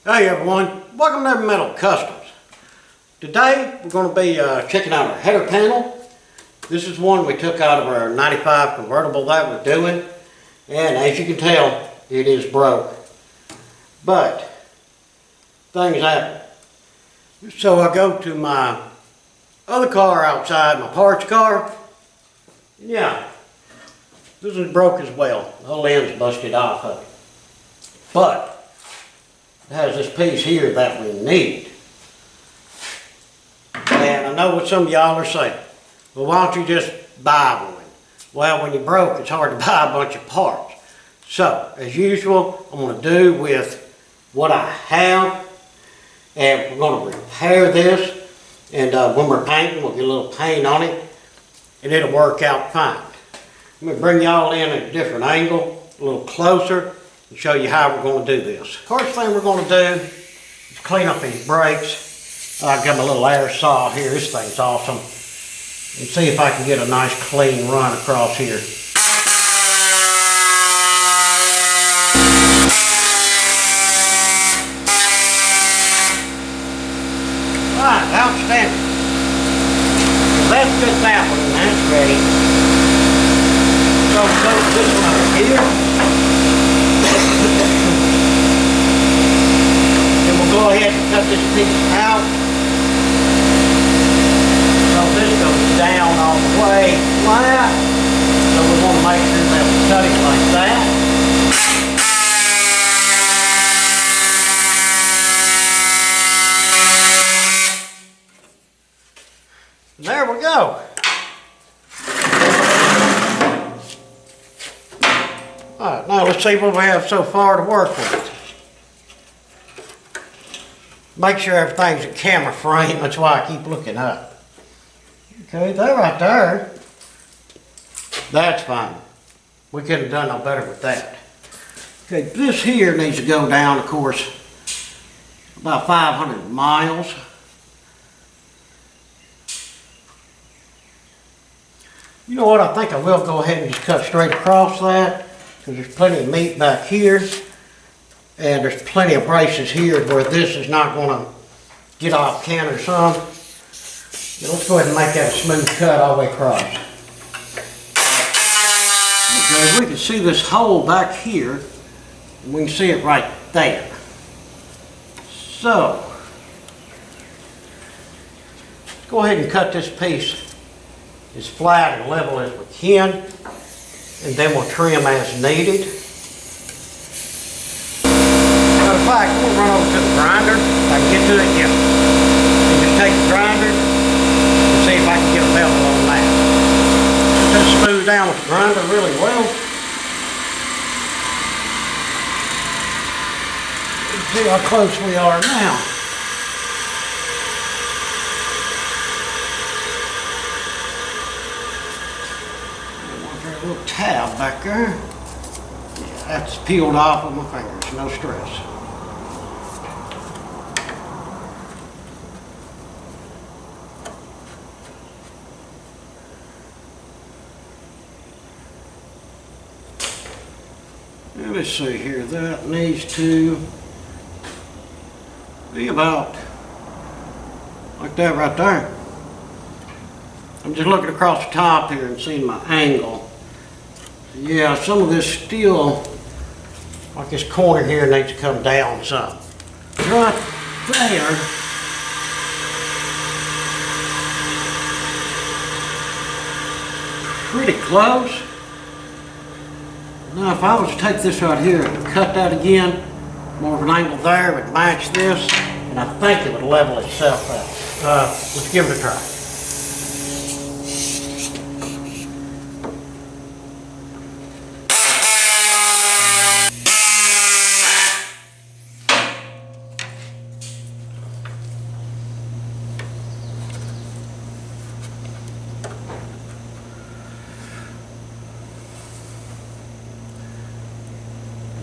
Hey everyone, welcome to Every Metal Customs. Today we're going to be checking out our header panel. This is one we took out of our 95 convertible that we're doing, and as you can tell it is broke. But things happen. So I go to my other car outside, my parts car. Yeah, this is broke as well. The whole end's busted off of it. But it has this piece here that we need. And I know what some of y'all are saying. Well, why don't you just buy one? Well, when you're broke, it's hard to buy a bunch of parts. So, as usual, I'm going to do with what I have. And we're going to repair this. And when we're painting, we'll get a little paint on it. And it'll work out fine. I'm going to bring y'all in at a different angle, a little closer, and show you how we're going to do this. First thing we're going to do is clean up these brakes. I've got my little air saw here. This thing's awesome. And see if I can get a nice clean run across here. Alright, outstanding. That's just that one, and that's ready. So we'll go to this one over here. And we'll go ahead and cut this piece out. So this goes down all the way flat. So we want to make sure that we cut it like that. And there we go. Alright, now let's see what we have so far to work with. Make sure everything's in camera frame, that's why I keep looking up. Okay, they're right there. That's fine. We couldn't have done no better with that. Okay, this here needs to go down, of course, about 500 miles. You know what, I think I will go ahead and just cut straight across that, because there's plenty of meat back here, and there's plenty of places here where this is not going to get off can or some. Yeah, let's go ahead and make that a smooth cut all the way across. Okay, we can see this hole back here, and we can see it right there. So, let's go ahead and cut this piece as flat and level as we can, and then we'll trim as needed. Matter of fact, we'll run over to the grinder. If I can get to it, yeah. And just take the grinder and see if I can get a bevel on that. Just smooth down with the grinder really well. Let's see how close we are now. A little tab back there. Yeah, that's peeled off of my fingers, no stress. Let me see here, that needs to be about like that right there. I'm just looking across the top here and seeing my angle. Yeah, some of this steel, like this corner here, needs to come down some. Right there. Pretty close. Now if I was to take this right here and cut that again, more of an angle there would match this, and I think it would level itself out. Let's give it a try.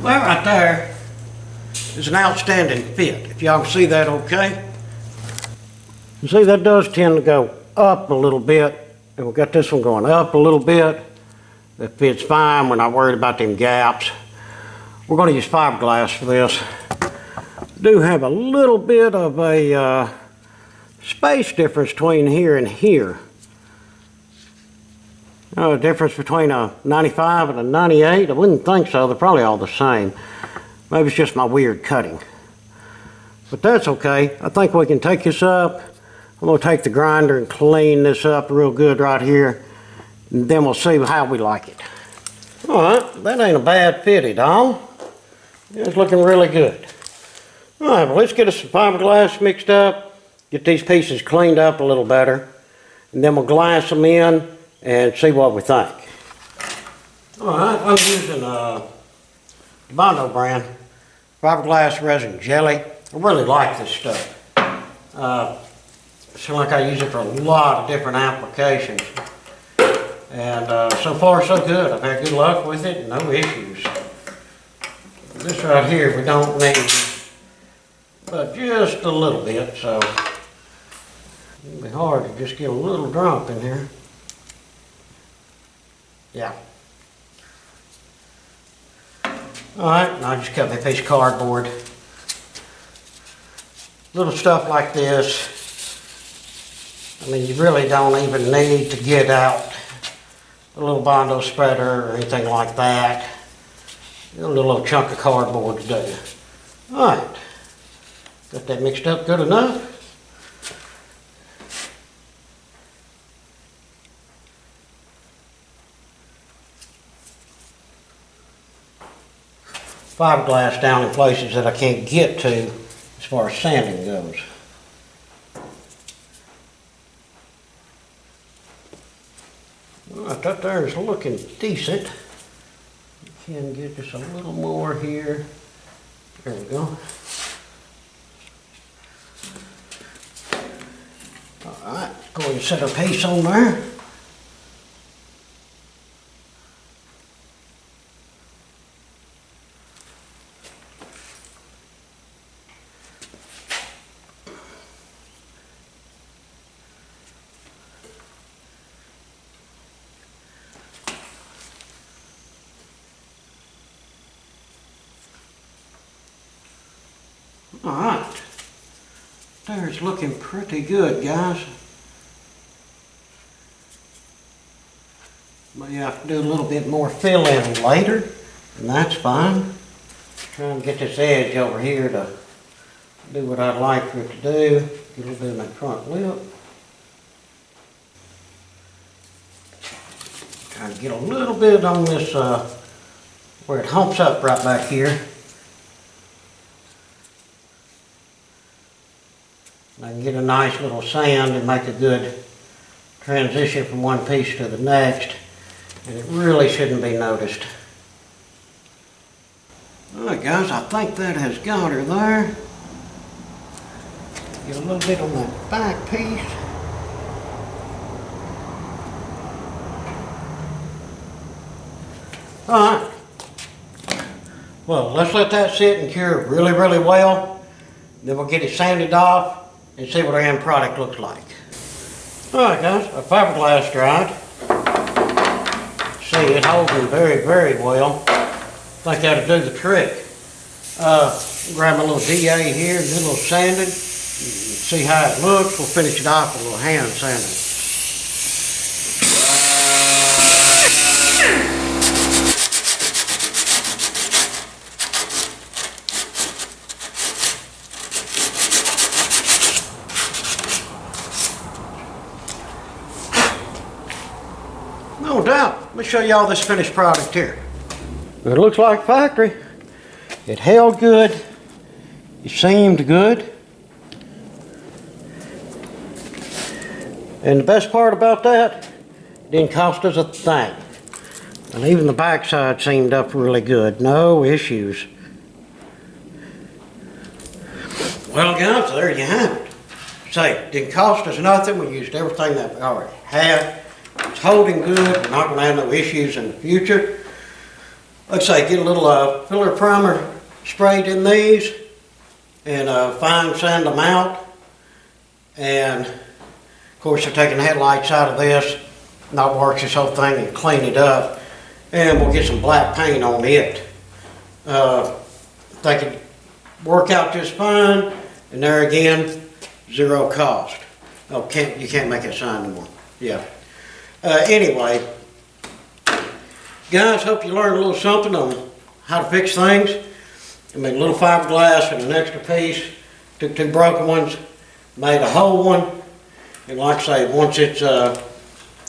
That right there is an outstanding fit. If y'all can see that okay. You see that does tend to go up a little bit, and we've got this one going up a little bit. That fits fine. We're not worried about them gaps. We're going to use fiberglass for this. do have a little bit of a space difference between here and here. The difference between a 95 and a 98, I wouldn't think so. They're probably all the same. Maybe it's just my weird cutting. But that's okay. I think we can take this up. I'm going to take the grinder and clean this up real good right here. And then we'll see how we like it. Alright, that ain't a bad fit at all. It's looking really good. Alright, well let's get us some fiberglass mixed up. Get these pieces cleaned up a little better. And then we'll glass them in and see what we think. Alright, I'm using Bondo brand fiberglass resin jelly. I really like this stuff. Seems like I use it for a lot of different applications. And so far so good. I've had good luck with it and no issues. This right here we don't need but just a little bit, so it'll be hard to just get a little drop in here. Yeah. Alright, now I just cut me a piece of cardboard. Little stuff like this, I mean, you really don't even need to get out a little Bondo spreader or anything like that. A little chunk of cardboard to do. Alright, got that mixed up good enough. Fiberglass down in places that I can't get to as far as sanding goes. Alright, that there is looking decent. You can get just a little more here. There we go. Alright, go ahead and set a piece on there. Alright, there's looking pretty good, guys. But you have to do a little bit more fill in later, and that's fine. Trying to get this edge over here to do what I'd like for it to do. Get a little bit of that front lip. Try to get a little bit on this, where it humps up right back here. I can get a nice little sand and make a good transition from one piece to the next, and it really shouldn't be noticed. Alright guys, I think that has got her there. Get a little bit on that back piece. Alright. Well, let's let that sit and cure really, really well. Then we'll get it sanded off and see what our end product looks like. Alright guys, our fiberglass dried. See, it holds them very, very well. I think that'll do the trick. Grab a little DA here, do a little sanding. See how it looks. We'll finish it off with a little hand sanding. No doubt. Let me show y'all this finished product here. It looks like factory. It held good. It seemed good. And the best part about that, it didn't cost us a thing. And even the backside seemed up really good. No issues. Well guys, there you have it. Say, it didn't cost us nothing. We used everything that we already had. It's holding good. We're not going to have no issues in the future. Like I say, get a little filler primer sprayed in these and fine sand them out. And of course, they're taking the headlights out of this, not wash this whole thing and clean it up. And we'll get some black paint on it. Thinking work out just fine, and there again, zero cost. Oh, you can't make that sign anymore. Yeah. Anyway, guys, hope you learned a little something on how to fix things. I made a little fiberglass and an extra piece, took two broken ones, made a whole one, and like I say, once it's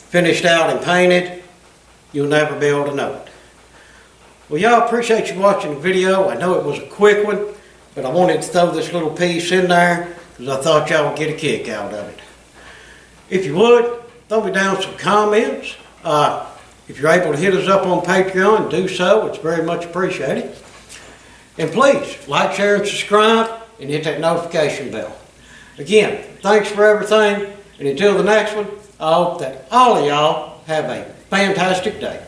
finished out and painted, you'll never be able to know it. Well, y'all, appreciate you watching the video. I know it was a quick one, but I wanted to throw this little piece in there because I thought y'all would get a kick out of it. If you would, throw me down some comments. If you're able to hit us up on Patreon, do so. It's very much appreciated. And please, like, share, and subscribe, and hit that notification bell. Again, thanks for everything, and until the next one, I hope that all of y'all have a fantastic day.